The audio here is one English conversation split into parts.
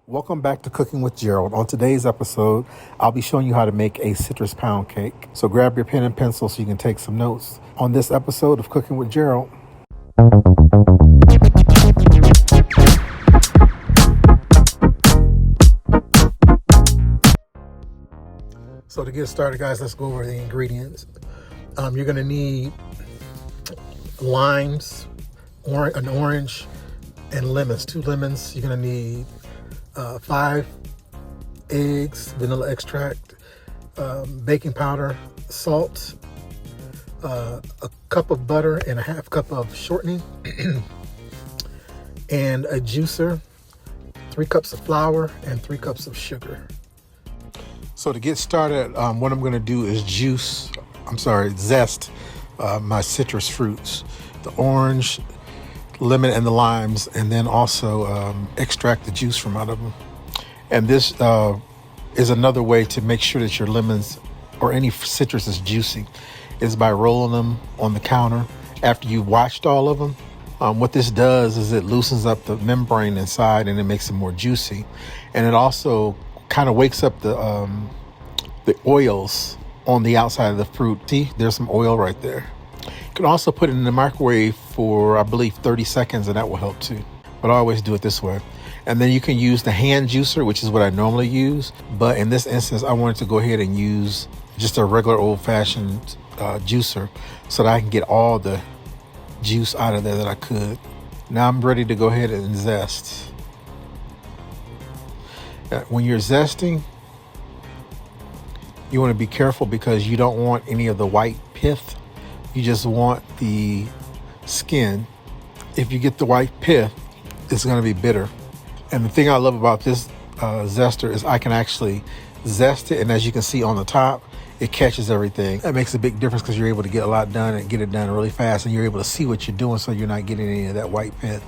Welcome back to Cooking with Gerald. On today's episode, I'll be showing you how to make a citrus pound cake. So grab your pen and pencil so you can take some notes on this episode of Cooking with Gerald. So to get started, guys, let's go over the ingredients. You're going to need limes, an orange, and lemons, 2 lemons. You're going to need 5 eggs, vanilla extract, baking powder, salt, a cup of butter and a half cup of shortening, and a juicer, 3 cups of flour, and 3 cups of sugar. So to get started, what I'm going to do is zest my citrus fruits, the orange, lemon, and the limes, and then also extract the juice from out of them. And this is another way to make sure that your lemons or any citrus is juicy, is by rolling them on the counter after you've washed all of them. What this does is it loosens up the membrane inside and it makes it more juicy. And it also kind of wakes up the oils on the outside of the fruit. See, there's some oil right there. You can also put it in the microwave for, I believe, 30 seconds, and that will help too. But I always do it this way. And then you can use the hand juicer, which is what I normally use. But in this instance, I wanted to go ahead and use just a regular old-fashioned juicer so that I can get all the juice out of there that I could. Now I'm ready to go ahead and zest. When you're zesting, you want to be careful because you don't want any of the white pith. You just want the skin. If you get the white pith, it's going to be bitter. And the thing I love about this zester is I can actually zest it, and as you can see on the top, it catches everything. That makes a big difference because you're able to get a lot done and get it done really fast, and you're able to see what you're doing so you're not getting any of that white pith.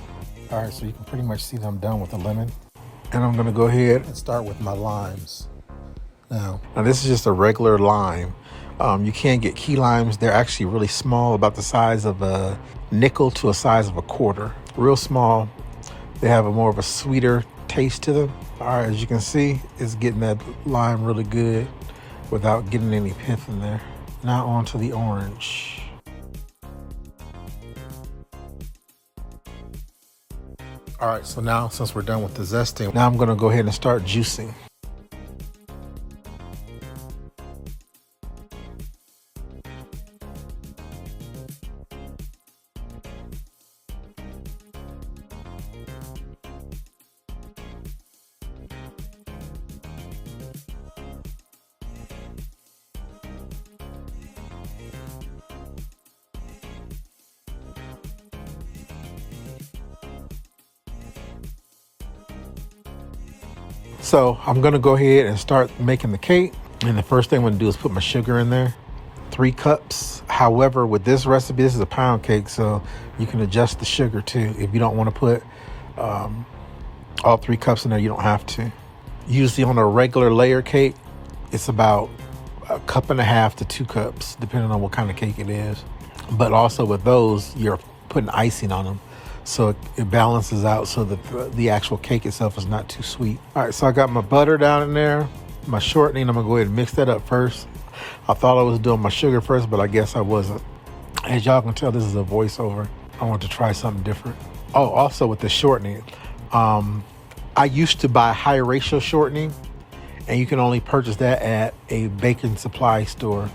All right, so you can pretty much see that I'm done with the lemon. And I'm going to go ahead and start with my limes. Now this is just a regular lime. You can get key limes. They're actually really small, about the size of a nickel to a size of a quarter. Real small. They have more of a sweeter taste to them. All right, as you can see, it's getting that lime really good without getting any pith in there. Now on to the orange. All right, so now since we're done with the zesting, now I'm going to go ahead and start juicing. So I'm going to go ahead and start making the cake. And the first thing I'm going to do is put my sugar in there, 3 cups. However, with this recipe, this is a pound cake, so you can adjust the sugar too. If you don't want to put all 3 cups in there, you don't have to. Usually on a regular layer cake, it's about 1.5 cups to 2 cups, depending on what kind of cake it is. But also with those, you're putting icing on them. So it balances out so that the actual cake itself is not too sweet. All right, so I got my butter down in there, my shortening. I'm gonna go ahead and mix that up first. I thought I was doing my sugar first, but I guess I wasn't. As y'all can tell, this is a voiceover. I want to try something different. Oh, also with the shortening, I used to buy high ratio shortening, and you can only purchase that at a baking supply store.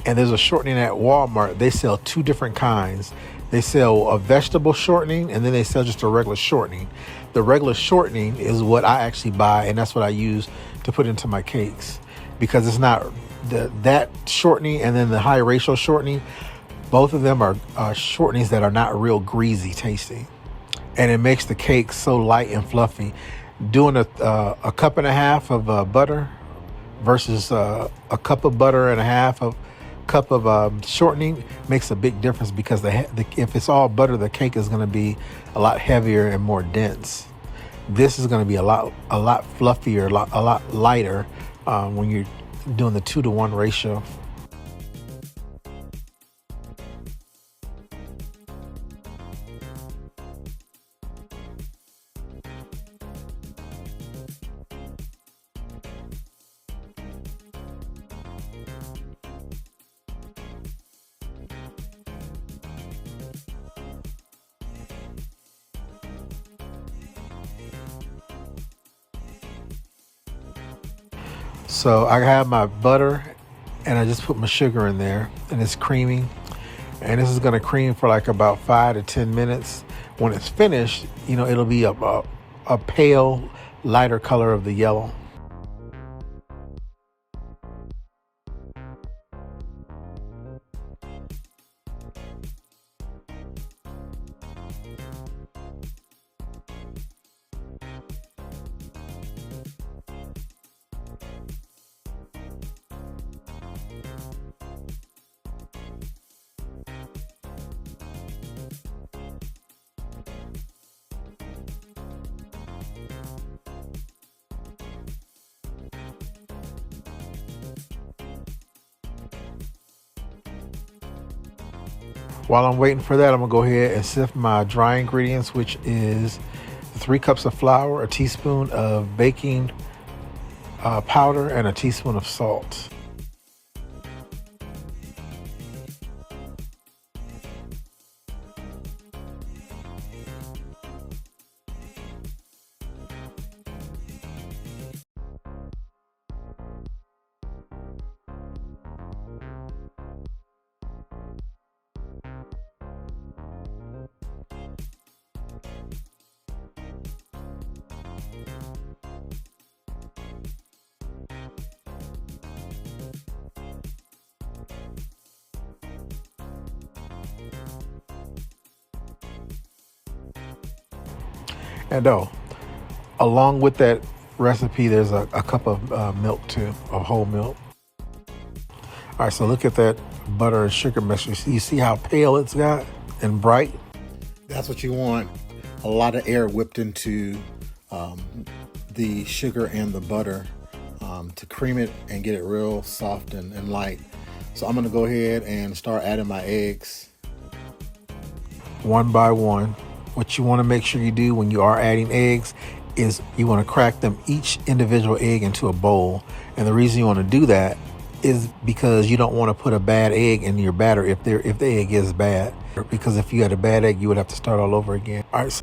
And there's a shortening at Walmart. They sell 2 different kinds. They sell a vegetable shortening, and then they sell just a regular shortening. The regular shortening is what I actually buy, and that's what I use to put into my cakes, because it's not that shortening and then the high ratio shortening. Both of them are shortenings that are not real greasy tasting, and it makes the cake so light and fluffy. Doing a 1.5 cups of butter versus a cup of butter and a half of cup of shortening makes a big difference, because if it's all butter, the cake is going to be a lot heavier and more dense. This is going to be a lot fluffier, a lot lighter when you're doing the 2-to-1 ratio. So I have my butter and I just put my sugar in there and it's creaming. And this is going to cream for like about 5 to 10 minutes. When it's finished, it'll be a pale, lighter color of the yellow. While I'm waiting for that, I'm gonna go ahead and sift my dry ingredients, which is 3 cups of flour, a teaspoon of baking powder, and a teaspoon of salt. And along with that recipe, there's a cup of milk too, of whole milk. All right, so look at that butter and sugar mixture. You see how pale it's got and bright? That's what you want. A lot of air whipped into the sugar and the butter to cream it and get it real soft and light. So I'm gonna go ahead and start adding my eggs one by one. What you want to make sure you do when you are adding eggs is you want to crack them each individual egg into a bowl. And the reason you want to do that is because you don't want to put a bad egg in your batter if the egg is bad. Because if you had a bad egg, you would have to start all over again. All right.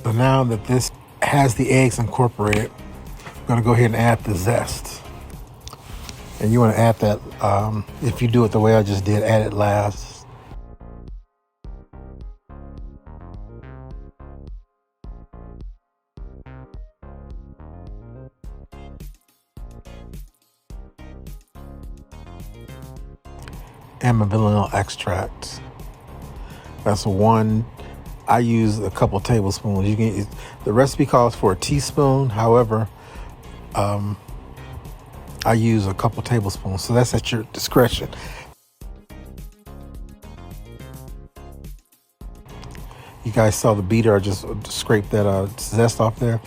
So now that this has the eggs incorporated, I'm going to go ahead and add the zest. And you want to add that, if you do it the way I just did, add it last. And my vanilla extract. That's one. I use a couple tablespoons. The recipe calls for a teaspoon. However, I use a couple tablespoons, so that's at your discretion. You guys saw the beater. I just scraped that zest off there.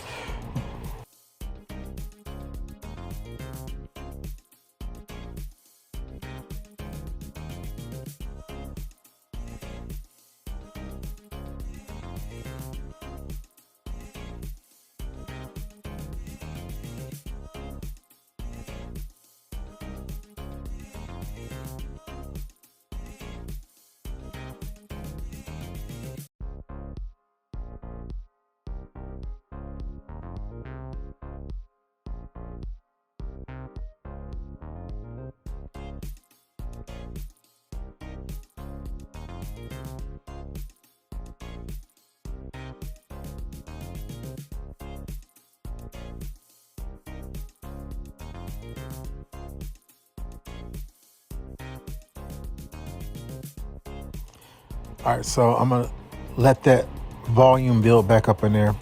All right, so I'm gonna let that volume build back up in there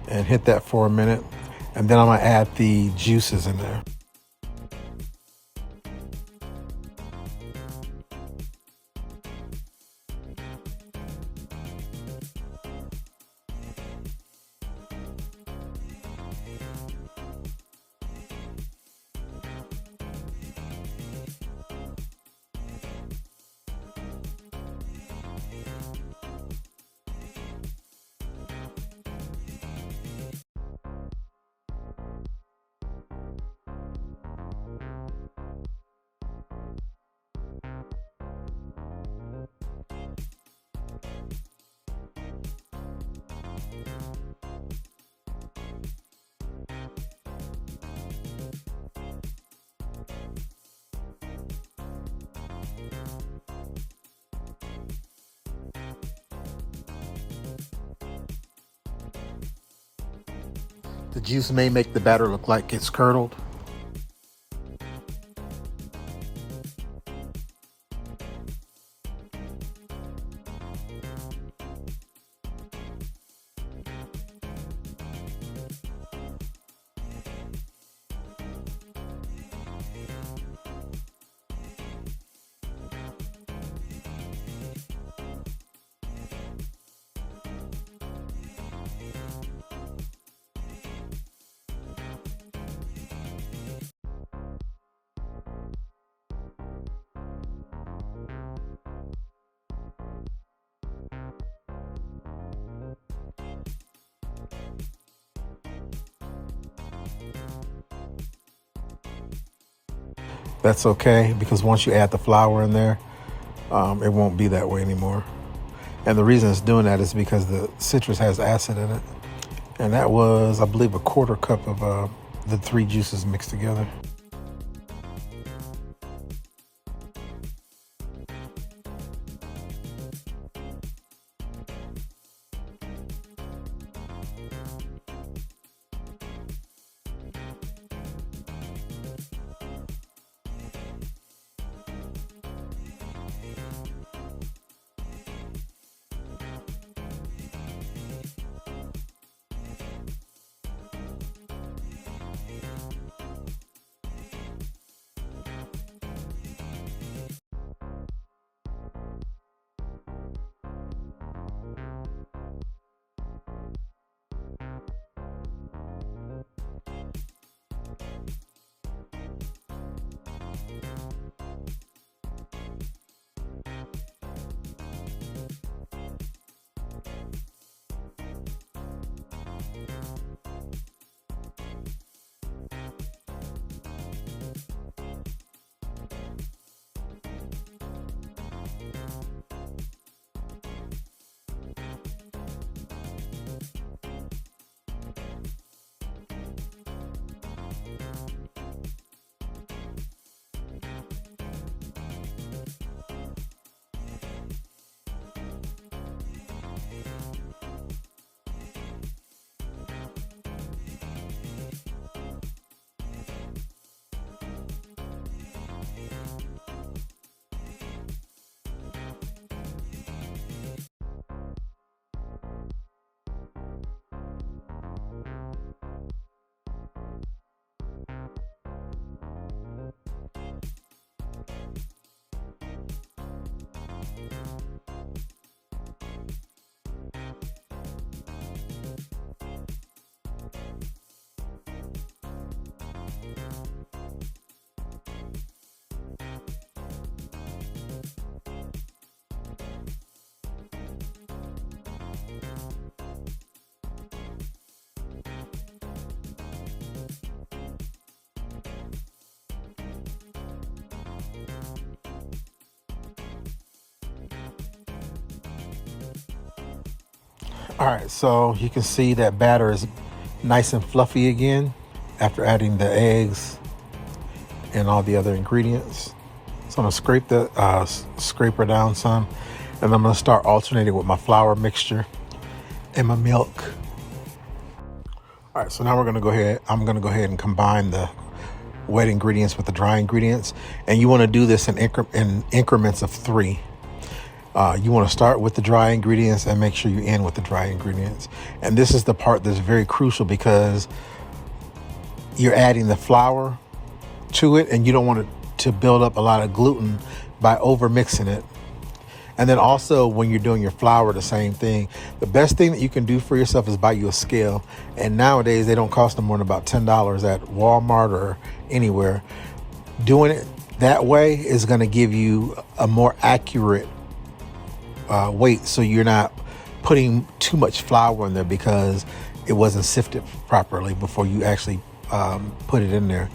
and hit that for a minute. And then I'm gonna add the juices in there. The juice may make the batter look like it's curdled. That's okay, because once you add the flour in there, it won't be that way anymore. And the reason it's doing that is because the citrus has acid in it. And that was, I believe, a quarter cup of the three juices mixed together. All right, so you can see that batter is nice and fluffy again after adding the eggs and all the other ingredients. So I'm gonna scrape the scraper down some, and I'm gonna start alternating with my flour mixture and my milk. All right, so now I'm gonna go ahead and combine the wet ingredients with the dry ingredients, and you want to do this in increments of 3. You want to start with the dry ingredients and make sure you end with the dry ingredients. And this is the part that's very crucial, because you're adding the flour to it, and you don't want it to build up a lot of gluten by over mixing it. And then also when you're doing your flour, the same thing. The best thing that you can do for yourself is buy you a scale. And nowadays they don't cost no more than about $10 at Walmart or anywhere. Doing it that way is going to give you a more accurate weight, so you're not putting too much flour in there because it wasn't sifted properly before you actually put it in there.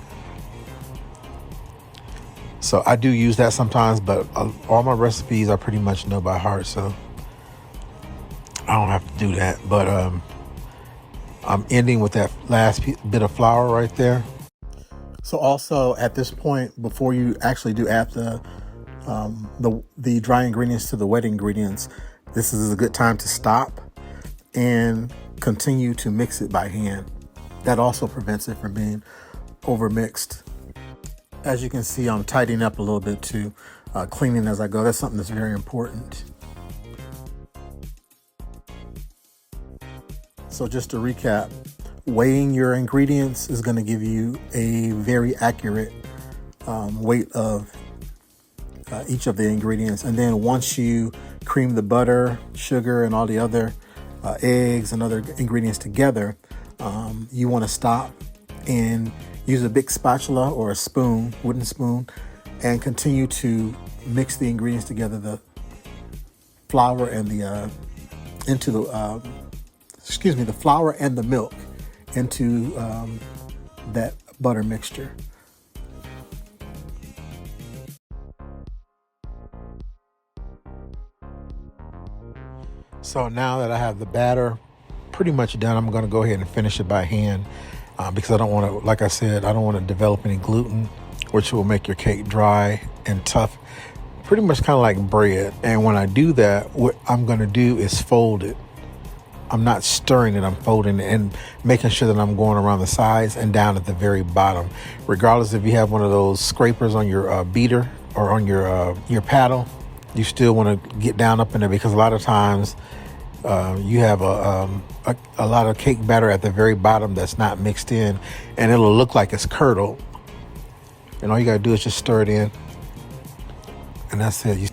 So I do use that sometimes, but all my recipes I pretty much know by heart, so I don't have to do that. But I'm ending with that last bit of flour right there. So also at this point, before you actually do add the dry ingredients to the wet ingredients, this is a good time to stop and continue to mix it by hand. That also prevents it from being overmixed. As you can see, I'm tidying up a little bit too, cleaning as I go. That's something that's very important. So just to recap, weighing your ingredients is going to give you a very accurate weight of each of the ingredients. And then once you cream the butter, sugar, and all the other eggs and other ingredients together, you want to stop and use a big spatula or a spoon, wooden spoon, and continue to mix the ingredients together, the flour and the the flour and the milk into that butter mixture. So now that I have the batter pretty much done, I'm going to go ahead and finish it by hand because I don't want to, like I said, I don't want to develop any gluten, which will make your cake dry and tough, pretty much kind of like bread. And when I do that, what I'm going to do is fold it. I'm not stirring it, I'm folding it and making sure that I'm going around the sides and down at the very bottom. Regardless if you have one of those scrapers on your beater or on your paddle, you still want to get down up in there, because a lot of times you have a lot of cake batter at the very bottom that's not mixed in, and it'll look like it's curdled. And all you got to do is just stir it in, and that's it.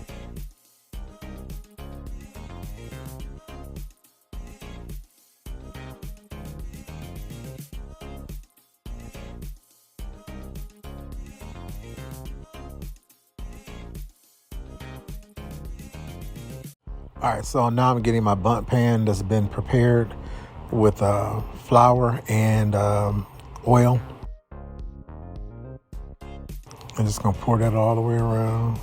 All right, so now I'm getting my bundt pan that's been prepared with flour and oil. I'm just gonna pour that all the way around.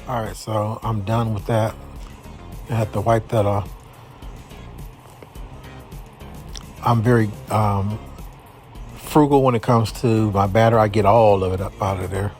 All right, so I'm done with that. I have to wipe that off. I'm very frugal when it comes to my batter. I get all of it up out of there.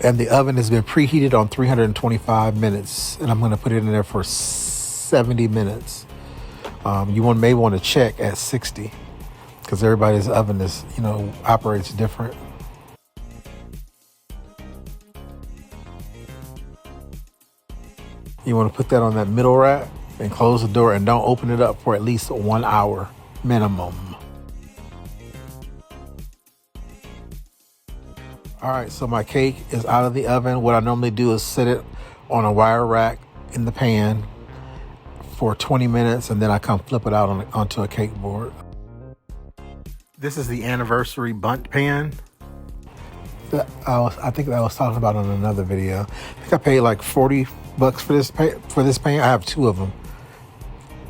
And the oven has been preheated on 325 minutes, and I'm going to put it in there for 70 minutes. You may want to check at 60, because everybody's oven is, operates different. You want to put that on that middle rack and close the door, and don't open it up for at least 1 hour minimum. All right, so my cake is out of the oven. What I normally do is sit it on a wire rack in the pan for 20 minutes, and then I come flip it out onto a cake board. This is the anniversary bundt pan that I think that I was talking about in another video. I think I paid like $40 for this pan. I have 2 of them.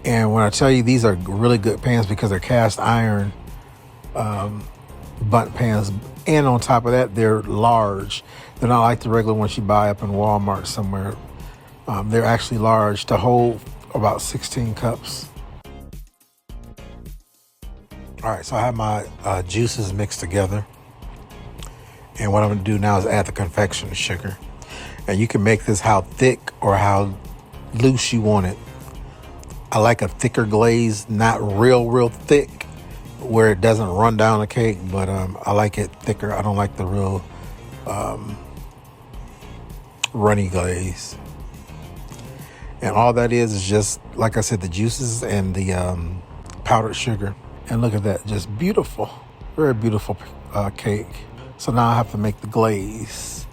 And when I tell you these are really good pans because they're cast iron bundt pans, and on top of that they're large. They're not like the regular ones you buy up in Walmart somewhere. They're actually large to hold about 16 cups. All right, so I have my juices mixed together, and what I'm gonna do now is add the confection sugar. And you can make this how thick or how loose you want it. I like a thicker glaze, not real thick, where it doesn't run down the cake, but I like it thicker. I don't like the real runny glaze. And all that is just, like I said, the juices and the powdered sugar. And look at that, just beautiful, very beautiful cake. So now I have to make the glaze.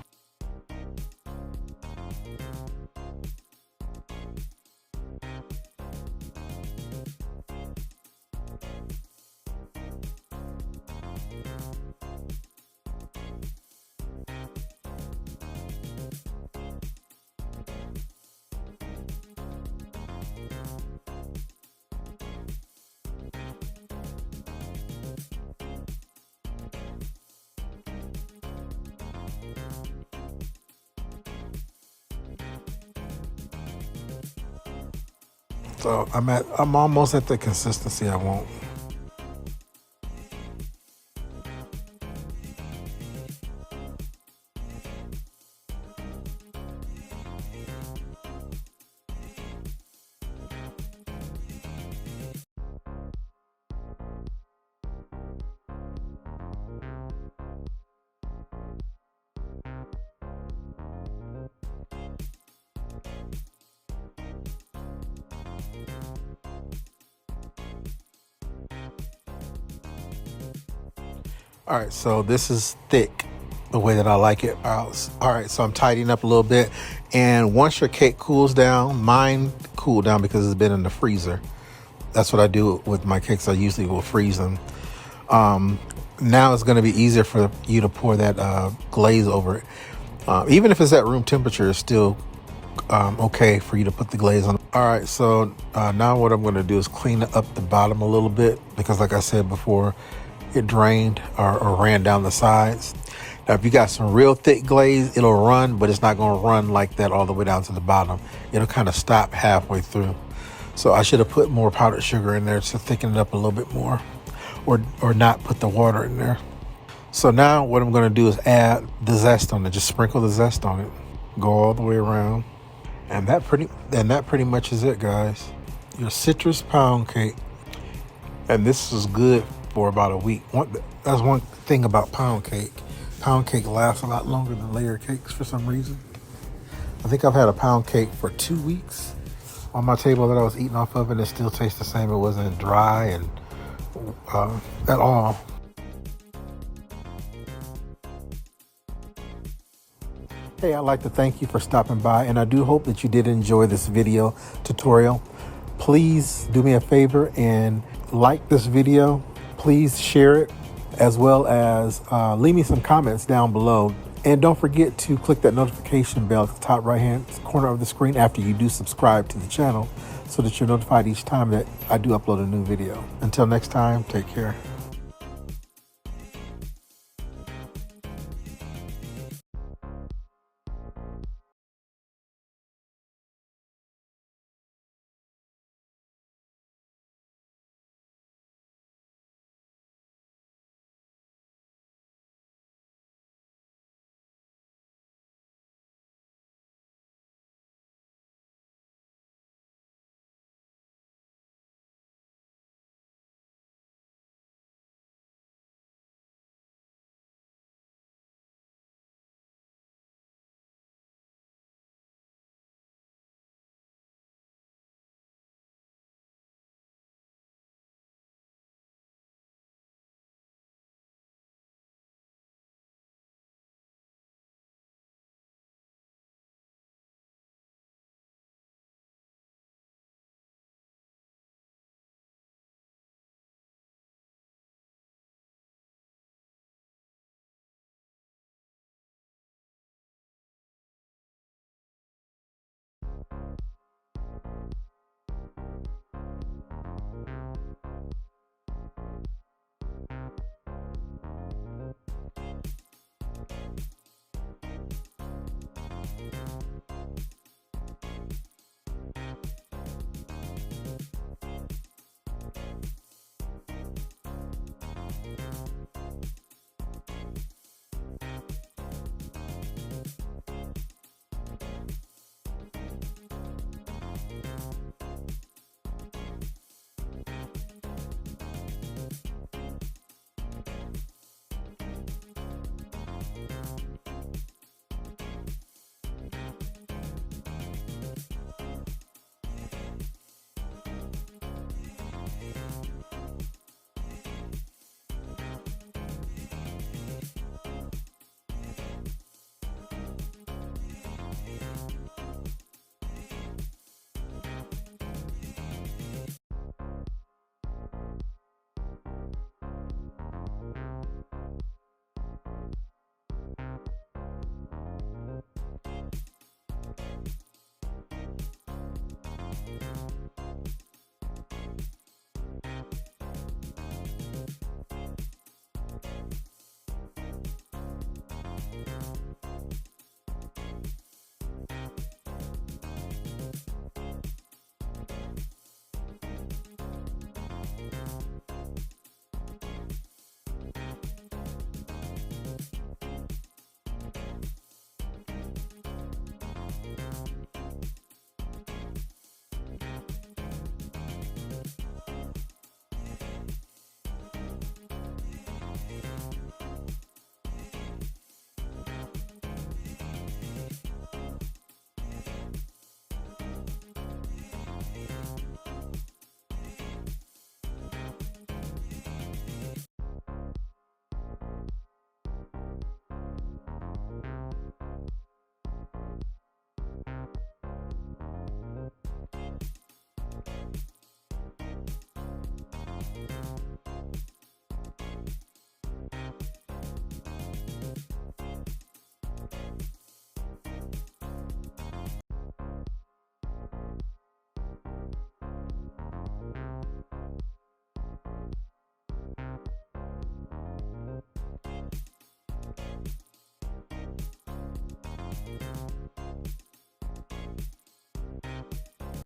So I'm almost at the consistency I want. All right, so this is thick, the way that I like it. All right, so I'm tidying up a little bit. And once your cake cools down, mine cooled down because it's been in the freezer. That's what I do with my cakes. I usually will freeze them. Now it's going to be easier for you to pour that glaze over it. Even if it's at room temperature, it's still okay for you to put the glaze on. All right, so now what I'm going to do is clean up the bottom a little bit because, like I said before, it drained or ran down the sides. Now, if you got some real thick glaze, it'll run, but it's not going to run like that all the way down to the bottom. It'll kind of stop halfway through. So I should have put more powdered sugar in there to thicken it up a little bit more, or not put the water in there. So now what I'm going to do is add the zest on it. Just sprinkle the zest on it. Go all the way around. And that pretty much is it, guys. Your citrus pound cake. And this is good for about a week. That's one thing about pound cake. Pound cake lasts a lot longer than layer cakes for some reason. I think I've had a pound cake for 2 weeks on my table that I was eating off of, and it still tastes the same. It wasn't dry and at all. Hey, I'd like to thank you for stopping by, and I do hope that you did enjoy this video tutorial. Please do me a favor and like this video. Please share it, as well as leave me some comments down below. And don't forget to click that notification bell at the top right hand corner of the screen after you do subscribe to the channel so that you're notified each time that I do upload a new video. Until next time, take care.